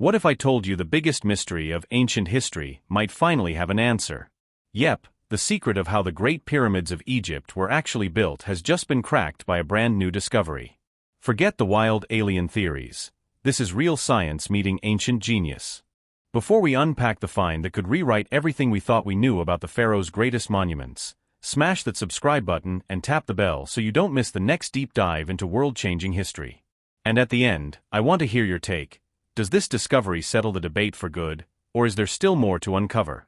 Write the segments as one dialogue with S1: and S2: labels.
S1: What if I told you the biggest mystery of ancient history might finally have an answer? Yep, the secret of how the Great Pyramids of Egypt were actually built has just been cracked by a brand new discovery. Forget the wild alien theories. This is real science meeting ancient genius. Before we unpack the find that could rewrite everything we thought we knew about the pharaoh's greatest monuments, smash that subscribe button and tap the bell so you don't miss the next deep dive into world-changing history. And at the end, I want to hear your take. Does this discovery settle the debate for good, or is there still more to uncover?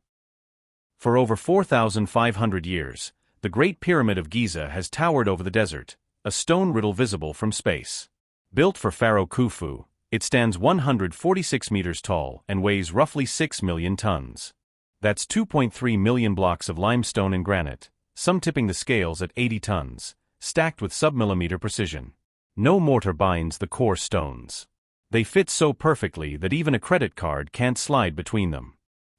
S1: For over 4,500 years, the Great Pyramid of Giza has towered over the desert, a stone riddle visible from space. Built for Pharaoh Khufu, it stands 146 meters tall and weighs roughly 6 million tons. That's 2.3 million blocks of limestone and granite, some tipping the scales at 80 tons, stacked with sub-millimeter precision. No mortar binds the core stones. They fit so perfectly that even a credit card can't slide between them.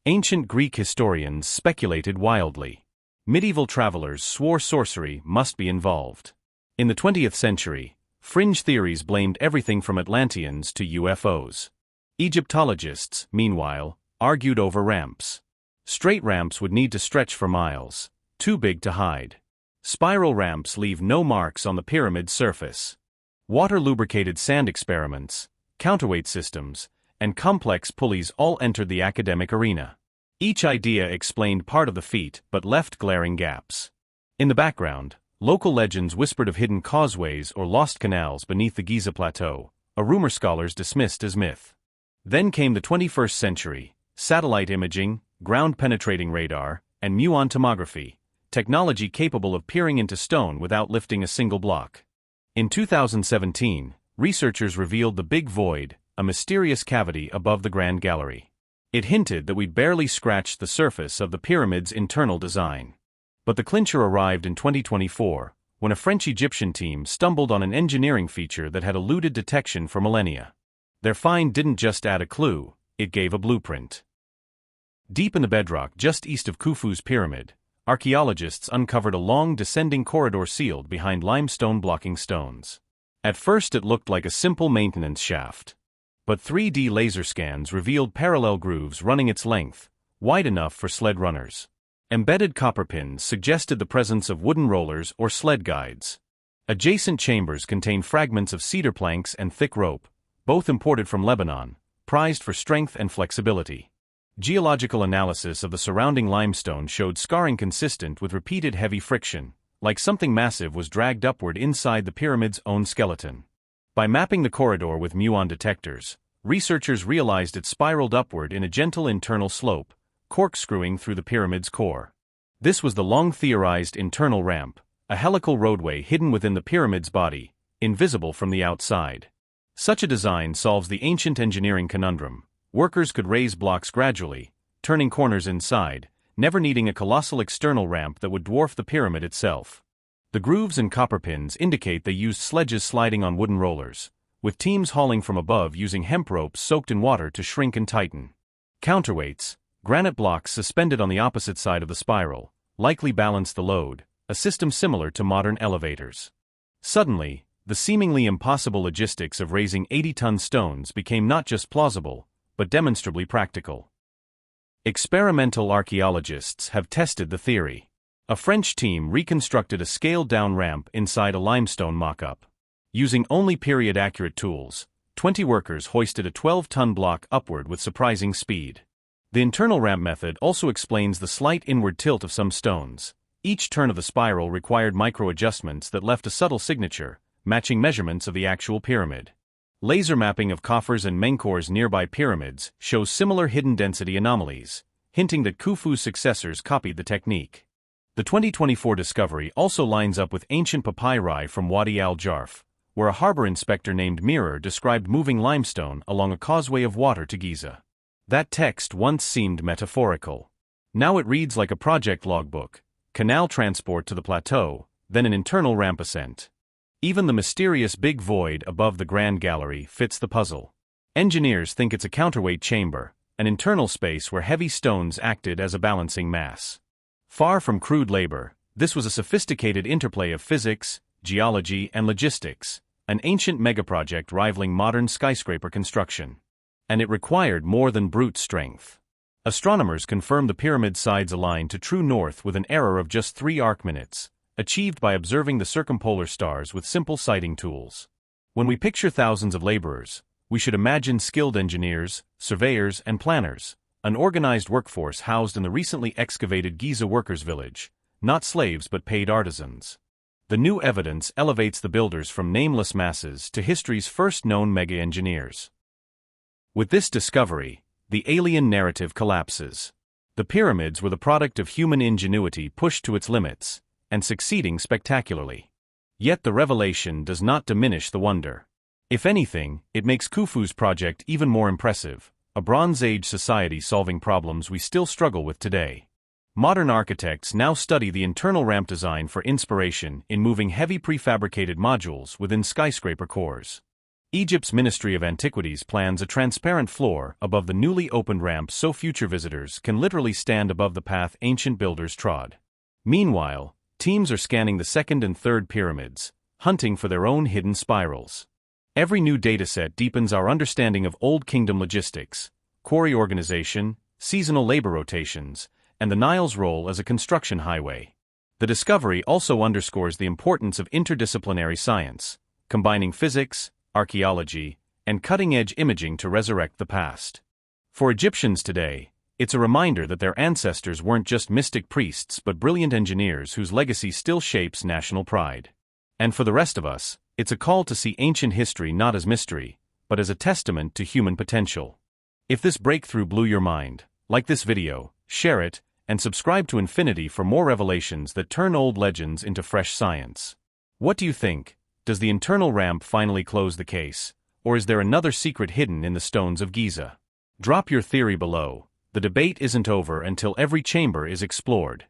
S1: Ancient Greek historians speculated wildly. Medieval travelers swore sorcery must be involved. In the 20th century, fringe theories blamed everything from Atlanteans to UFOs. Egyptologists, meanwhile, argued over ramps. Straight ramps would need to stretch for miles, too big to hide. Spiral ramps leave no marks on the pyramid's surface. Water-lubricated sand experiments, counterweight systems, and complex pulleys all entered the academic arena. Each idea explained part of the feat but left glaring gaps. In the background, local legends whispered of hidden causeways or lost canals beneath the Giza Plateau, a rumor scholars dismissed as myth. Then came the 21st century, satellite imaging, ground-penetrating radar, and muon tomography, technology capable of peering into stone without lifting a single block. In 2017, researchers revealed the Big Void, a mysterious cavity above the Grand Gallery. It hinted that we'd barely scratched the surface of the pyramid's internal design. But the clincher arrived in 2024, when a French-Egyptian team stumbled on an engineering feature that had eluded detection for millennia. Their find didn't just add a clue, it gave a blueprint. Deep in the bedrock just east of Khufu's pyramid, archaeologists uncovered a long descending corridor sealed behind limestone blocking stones. At first it looked like a simple maintenance shaft. But 3D laser scans revealed parallel grooves running its length, wide enough for sled runners. Embedded copper pins suggested the presence of wooden rollers or sled guides. Adjacent chambers contain fragments of cedar planks and thick rope, both imported from Lebanon, prized for strength and flexibility. Geological analysis of the surrounding limestone showed scarring consistent with repeated heavy friction, like something massive was dragged upward inside the pyramid's own skeleton. By mapping the corridor with muon detectors, researchers realized it spiraled upward in a gentle internal slope, corkscrewing through the pyramid's core. This was the long-theorized internal ramp, a helical roadway hidden within the pyramid's body, invisible from the outside. Such a design solves the ancient engineering conundrum. Workers could raise blocks gradually, turning corners inside, never needing a colossal external ramp that would dwarf the pyramid itself. The grooves and copper pins indicate they used sledges sliding on wooden rollers, with teams hauling from above using hemp ropes soaked in water to shrink and tighten. Counterweights, granite blocks suspended on the opposite side of the spiral, likely balanced the load, a system similar to modern elevators. Suddenly, the seemingly impossible logistics of raising 80-ton stones became not just plausible, but demonstrably practical. Experimental archaeologists have tested the theory. A French team reconstructed a scaled-down ramp inside a limestone mock-up. Using only period-accurate tools, 20 workers hoisted a 12-ton block upward with surprising speed. The internal ramp method also explains the slight inward tilt of some stones. Each turn of the spiral required micro-adjustments that left a subtle signature, matching measurements of the actual pyramid. Laser mapping of Khafre's and Menkaur's nearby pyramids shows similar hidden density anomalies, hinting that Khufu's successors copied the technique. The 2024 discovery also lines up with ancient papyri from Wadi al-Jarf, where a harbor inspector named Mirror described moving limestone along a causeway of water to Giza. That text once seemed metaphorical. Now it reads like a project logbook: canal transport to the plateau, then an internal ramp ascent. Even the mysterious Big Void above the Grand Gallery fits the puzzle. Engineers think it's a counterweight chamber, an internal space where heavy stones acted as a balancing mass. Far from crude labor, this was a sophisticated interplay of physics, geology, and logistics, an ancient megaproject rivaling modern skyscraper construction. And it required more than brute strength. Astronomers confirmed the pyramid sides aligned to true north with an error of just 3 arc-minutes, achieved by observing the circumpolar stars with simple sighting tools. When we picture thousands of laborers, we should imagine skilled engineers, surveyors, and planners, an organized workforce housed in the recently excavated Giza workers' village, not slaves but paid artisans. The new evidence elevates the builders from nameless masses to history's first known mega-engineers. With this discovery, the alien narrative collapses. The pyramids were the product of human ingenuity pushed to its limits, and succeeding spectacularly. Yet the revelation does not diminish the wonder. If anything, it makes Khufu's project even more impressive, a Bronze Age society solving problems we still struggle with today. Modern architects now study the internal ramp design for inspiration in moving heavy prefabricated modules within skyscraper cores. Egypt's Ministry of Antiquities plans a transparent floor above the newly opened ramp so future visitors can literally stand above the path ancient builders trod. Meanwhile, teams are scanning the second and third pyramids, hunting for their own hidden spirals. Every new dataset deepens our understanding of Old Kingdom logistics, quarry organization, seasonal labor rotations, and the Nile's role as a construction highway. The discovery also underscores the importance of interdisciplinary science, combining physics, archaeology, and cutting-edge imaging to resurrect the past. For Egyptians today, it's a reminder that their ancestors weren't just mystic priests but brilliant engineers whose legacy still shapes national pride. And for the rest of us, it's a call to see ancient history not as mystery, but as a testament to human potential. If this breakthrough blew your mind, like this video, share it, and subscribe to Infinity for more revelations that turn old legends into fresh science. What do you think? Does the internal ramp finally close the case, or is there another secret hidden in the stones of Giza? Drop your theory below. The debate isn't over until every chamber is explored.